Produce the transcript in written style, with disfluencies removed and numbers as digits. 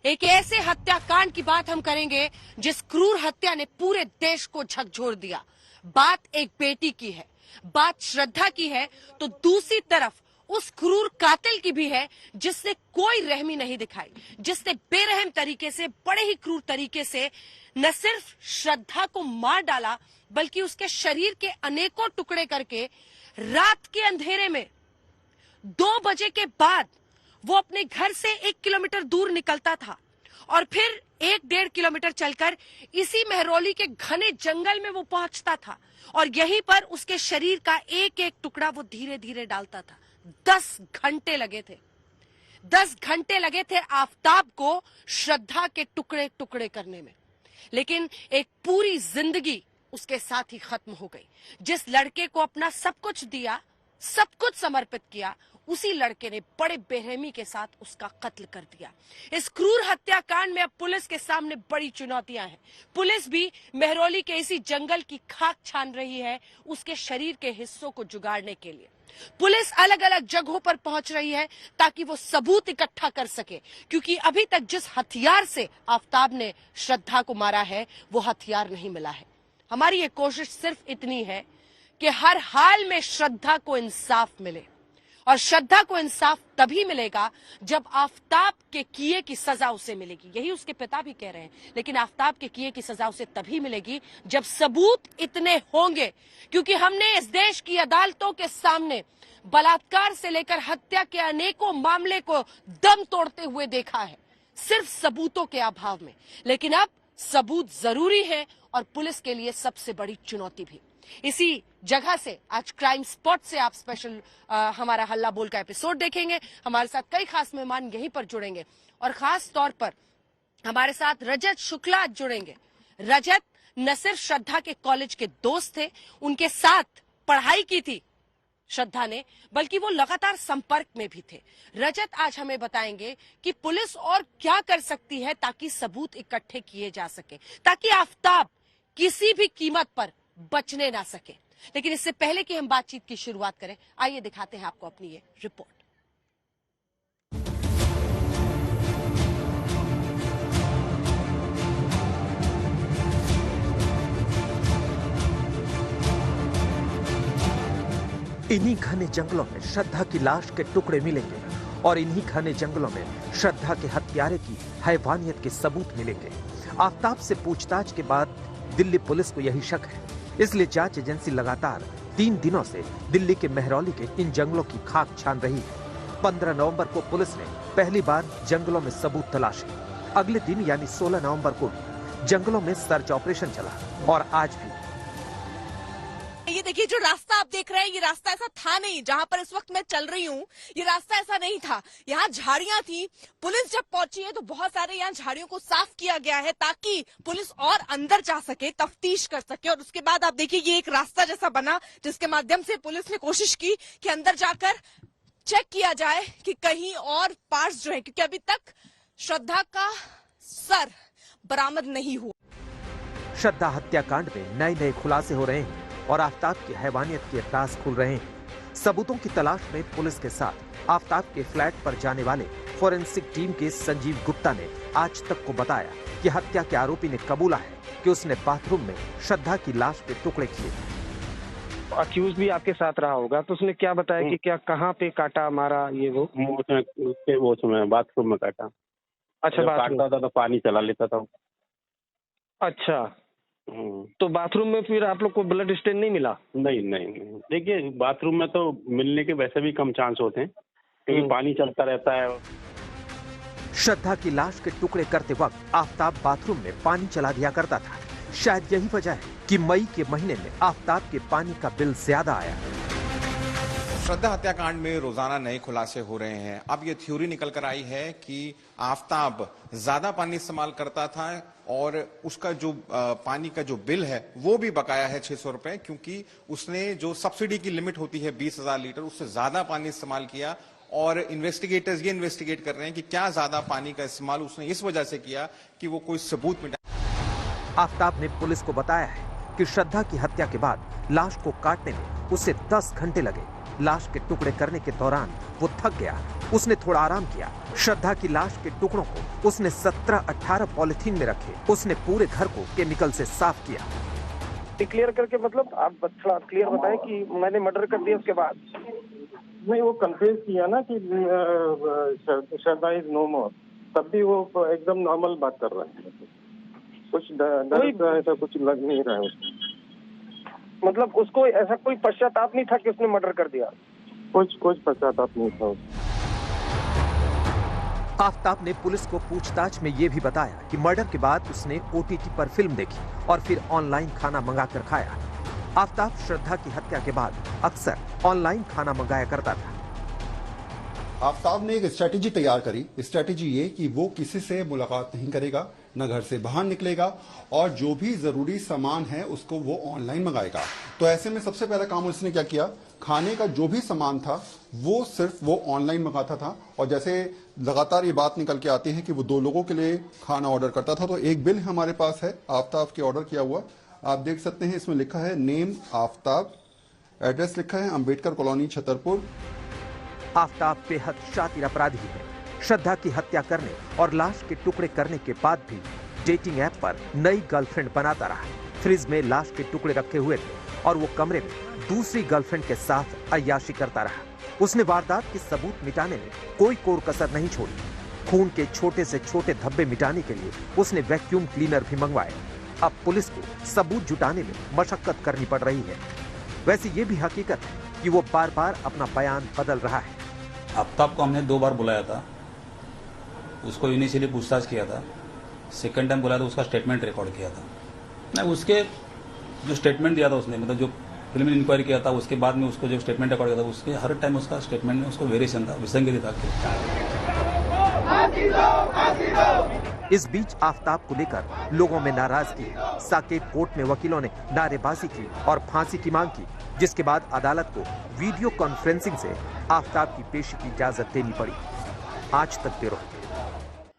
एक ऐसे हत्याकांड की बात हम करेंगे जिस क्रूर हत्या ने पूरे देश को झकझोर दिया। बात एक बेटी की है, बात श्रद्धा की है, तो दूसरी तरफ उस क्रूर कातिल की भी है जिसने कोई रहमी नहीं दिखाई, जिसने बेरहम तरीके से, बड़े ही क्रूर तरीके से न सिर्फ श्रद्धा को मार डाला बल्कि उसके शरीर के अनेकों टुकड़े करके रात के अंधेरे में 2 बजे के बाद वो अपने घर से 1 किलोमीटर दूर निकलता था और फिर 1-1.5 किलोमीटर चलकर इसी मेहरौली के घने जंगल में वो पहुंचता था और यहीं पर उसके शरीर का एक एक टुकड़ा वो धीरे धीरे डालता था। 10 घंटे लगे थे, 10 घंटे लगे थे आफताब को श्रद्धा के टुकड़े टुकड़े करने में, लेकिन एक पूरी जिंदगी उसके साथ ही खत्म हो गई। जिस लड़के को अपना सब कुछ दिया, सब कुछ समर्पित किया, उसी लड़के ने बड़े बेरहमी के साथ उसका कत्ल कर दिया। इस क्रूर हत्याकांड में अब पुलिस के सामने बड़ी चुनौतियां हैं। पुलिस भी मेहरौली के इसी जंगल की खाक छान रही है उसके शरीर के हिस्सों को जुगाड़ने के लिए। पुलिस अलग अलग जगहों पर पहुंच रही है ताकि वो सबूत इकट्ठा कर सके, क्योंकि अभी तक जिस हथियार से आफताब ने श्रद्धा को मारा है वो हथियार नहीं मिला है। हमारी ये कोशिश सिर्फ इतनी है कि हर हाल में श्रद्धा को इंसाफ मिले, और श्रद्धा को इंसाफ तभी मिलेगा जब आफताब के किए की सजा उसे मिलेगी। यही उसके पिता भी कह रहे हैं, लेकिन आफताब के किए की सजा उसे तभी मिलेगी जब सबूत इतने होंगे, क्योंकि हमने इस देश की अदालतों के सामने बलात्कार से लेकर हत्या के अनेकों मामले को दम तोड़ते हुए देखा है, सिर्फ सबूतों के अभाव में। लेकिन अब सबूत जरूरी है और पुलिस के लिए सबसे बड़ी चुनौती भी। इसी जगह से आज क्राइम स्पॉट से आप स्पेशल हमारा हल्ला बोल का एपिसोड देखेंगे। हमारे साथ कई खास मेहमान यहीं पर जुड़ेंगे और खास तौर पर हमारे साथ रजत शुक्ला जुड़ेंगे। रजत न सिर्फ श्रद्धा के कॉलेज के दोस्त थे, उनके साथ पढ़ाई की थी श्रद्धा ने, बल्कि वो लगातार संपर्क में भी थे। रजत आज हमें बताएंगे कि पुलिस और क्या कर सकती है ताकि सबूत इकट्ठे किए जा सके, ताकि आफताब किसी भी कीमत पर बचने ना सके। लेकिन इससे पहले कि हम बातचीत की शुरुआत करें, आइए दिखाते हैं आपको अपनी ये रिपोर्ट। इन्हीं घने जंगलों में श्रद्धा की लाश के टुकड़े मिलेंगे और इन्हीं घने जंगलों में श्रद्धा के हत्यारे की हैवानियत के सबूत मिलेंगे। आफताब से पूछताछ के बाद दिल्ली पुलिस को यही शक है, इसलिए जांच एजेंसी लगातार 3 दिनों से दिल्ली के मेहरौली के इन जंगलों की खाक छान रही है। 15 नवंबर को पुलिस ने पहली बार जंगलों में सबूत तलाशे। अगले दिन यानी 16 नवंबर को जंगलों में सर्च ऑपरेशन चला और आज भी। ये देखिए, जो रास्ता आप देख रहे हैं, ये रास्ता ऐसा था नहीं जहां पर इस वक्त मैं चल रही हूँ। ये रास्ता ऐसा नहीं था, यहाँ झाड़ियां थी। पुलिस जब पहुंची है तो बहुत सारे यहाँ झाड़ियों को साफ किया गया है ताकि पुलिस और अंदर जा सके, तफ्तीश कर सके। और उसके बाद आप देखिए, ये एक रास्ता जैसा बना जिसके माध्यम से पुलिस ने कोशिश की कि अंदर जाकर चेक किया जाए कि कहीं और पार्ट्स जो है, क्योंकि अभी तक श्रद्धा का सर बरामद नहीं हुआ। श्रद्धा हत्याकांड में नए नए खुलासे हो रहे हैं और आफताब की हैवानियत के राज खुल रहे हैं। सबूतों की तलाश में पुलिस के साथ आफताब के फ्लैट पर जाने वाले फोरेंसिक टीम के संजीव गुप्ता ने आज तक को बताया कि हत्या के आरोपी ने कबूला है कि उसने बाथरूम में श्रद्धा की लाश के टुकड़े किए। अक्यूज भी आपके साथ रहा होगा, तो उसने क्या बताया कि क्या कहाँ पे काटा, मारा, ये वो उसमें बाथरूम में काटा। अच्छा, काटता था तो पानी चला लेता था। अच्छा, तो बाथरूम में फिर आप लोग को ब्लड स्टेन नहीं मिला? नहीं, देखिए बाथरूम में तो मिलने के वैसे भी कम चांस होते हैं क्योंकि पानी चलता रहता है। श्रद्धा की लाश के टुकड़े करते वक्त आफताब बाथरूम में पानी चला दिया करता था। शायद यही वजह है कि मई के महीने में आफताब के पानी का बिल ज्यादा आया। श्रद्धा हत्याकांड में रोजाना नए खुलासे हो रहे हैं। अब ये थ्योरी निकल कर आई है कि आफताब ज्यादा पानी इस्तेमाल करता था और उसका जो पानी का जो बिल है वो भी बकाया है 600 रुपए, क्योंकि उसने जो सब्सिडी की लिमिट होती है 20,000 लीटर, उससे ज्यादा पानी इस्तेमाल किया। और इन्वेस्टिगेटर्स ये इन्वेस्टिगेट कर रहे हैं कि क्या ज्यादा पानी का इस्तेमाल उसने इस वजह से किया कि वो कोई सबूत मिटा। आफताब ने पुलिस को बताया है कि श्रद्धा की हत्या के बाद लाश को काटने में उसे 10 घंटे लगे। लाश के टुकड़े करने के दौरान वो थक गया। उसने थोड़ा आराम किया। श्रद्धा की लाश के टुकड़ों को उसने 17-18 पॉलिथीन में रखे। उसने पूरे घर को केमिकल से साफ किया। क्लियर करके मतलब आप थोड़ा क्लियर बताएं कि मैंने मर्डर कर दिया उसके बाद। नहीं, वो कन्फेस किया ना कि श्रद्धा इज नो मोर, तब भी वो एकदम नॉर्मल बात कर रहा है। कुछ डर ऐसा कुछ लग नहीं रहा है उसको। मतलब उसको ऐसा कोई पश्चाताप नहीं था कि उसने मर्डर कर दिया? कुछ पश्चाताप नहीं था उसको। आफताब ने पुलिस को पूछताछ में ये भी बताया कि मर्डर के बाद उसने OTT पर फिल्म देखी और फिर ऑनलाइन खाना मंगाकर खाया। आफताब श्रद्धा की हत्या के बाद अक्सर ऑनलाइन खाना मंगाया करता था। आफताब ने एक स्ट्रेटेजी तैयार करी। स्ट्रेटेजी ये कि वो किसी से मुलाकात नहीं करेगा, न घर से बाहर निकलेगा और जो भी जरूरी सामान है उसको वो ऑनलाइन मंगाएगा। तो ऐसे में सबसे पहला काम उसने क्या किया, खाने का जो भी सामान था वो सिर्फ वो ऑनलाइन मंगाता था। और जैसे लगातार ये बात निकल के आती है कि वो 2 लोगों के लिए खाना ऑर्डर करता था। तो एक बिल हमारे पास है आफताब के ऑर्डर किया हुआ, आप देख सकते हैं। इसमें लिखा है नेम आफताब, एड्रेस लिखा है अंबेडकर कॉलोनी छतरपुर। आफताब बेहद शातिर अपराधी है। श्रद्धा की हत्या करने और लाश के टुकड़े करने के बाद भी डेटिंग ऐप पर नई गर्लफ्रेंड बनाता रहा। फ्रिज में लाश के टुकड़े रखे हुए थे और वो कमरे में दूसरी गर्लफ्रेंड के साथ अय्याशी करता रहा। उसने वारदात के सबूत मिटाने में कोई कोर कसर नहीं छोड़ी। खून के छोटे से छोटे धब्बे मिटाने के लिए उसने वैक्यूम क्लीनर भी मंगवाए। अब पुलिस को सबूत जुटाने में मशक्कत करनी पड़ रही है। वैसे ये भी हकीकत है कि वो बार बार अपना बयान बदल रहा है। आफताब को हमने 2 बार बुलाया था, उसको इनिशियली पूछताछ किया था। सेकंड टाइम बुलाया तो उसका स्टेटमेंट रिकॉर्ड किया था। नहीं, उसके जो स्टेटमेंट दिया था उसने, मतलब जो फिल्म इंक्वायरी किया था उसके बाद में उसको जो स्टेटमेंट रिकॉर्ड किया था, उसके हर टाइम उसका स्टेटमेंट में उसको वेरिएशन था, विसंगति था। इस बीच आफताब को लेकर लोगों में नाराजगी है। साकेत कोर्ट में वकीलों ने नारेबाजी की और फांसी की मांग की, जिसके बाद अदालत को वीडियो कॉन्फ्रेंसिंग से आफताब की पेशी की इजाजत देनी पड़ी। आज तक ब्यूरो।